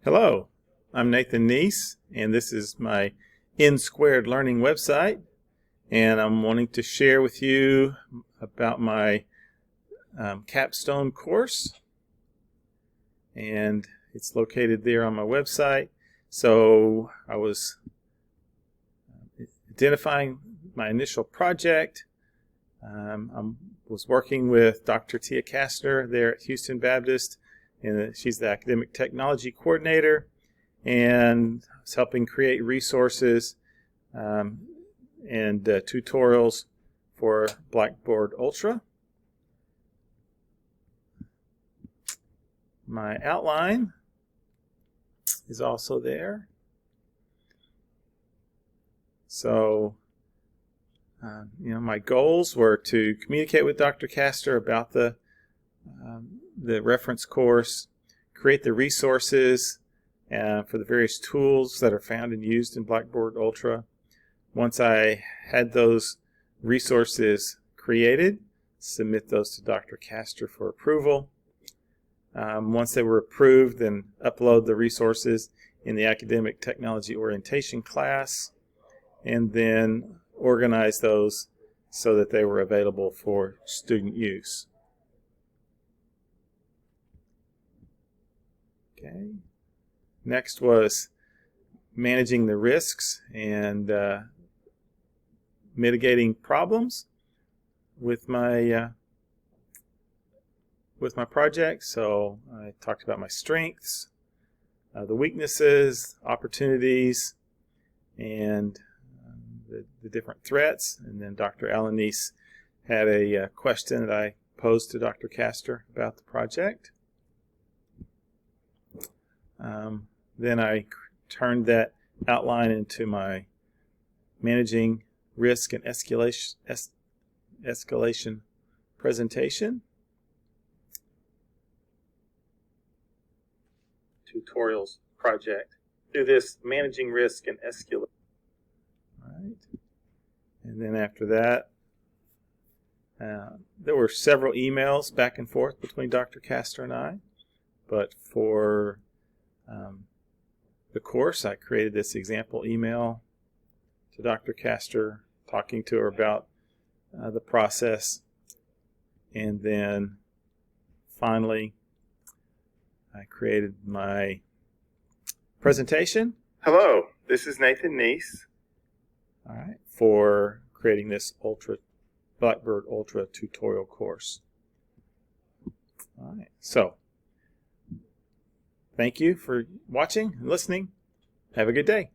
Hello, I'm Nathan Neese, and this is my N Squared Learning website, and I'm wanting to share with you about my Capstone course, and it's located there on my website. So I was identifying my initial project. I was working with Dr. Tia Kastner there at Houston Baptist, and she's the Academic Technology Coordinator, and I was helping create resources and tutorials for Blackboard Ultra. My outline is also there. So, my goals were to communicate with Dr. Kastner about the reference course, create the resources for the various tools that are found and used in Blackboard Ultra. Once I had those resources created, submit those to Dr. Kastner for approval. Once they were approved, then upload the resources in the Academic Technology Orientation class, and then organize those so that they were available for student use. Okay. Next was managing the risks and mitigating problems with my project. So I talked about my strengths, the weaknesses, opportunities, and the different threats. And then Dr. Alanis had a question that I posed to Dr. Kastner about the project. Then I turned that outline into my managing risk and escalation presentation. Tutorials project. Do this managing risk and escalation. Right. And then after that, there were several emails back and forth between Dr. Kastner and I, but for the course, I created this example email to Dr. Kastner, talking to her about the process, and then finally I created my presentation. Hello, this is Nathan Neese. All right, for creating this Blackboard Ultra tutorial course. All right, so thank you for watching and listening. Have a good day.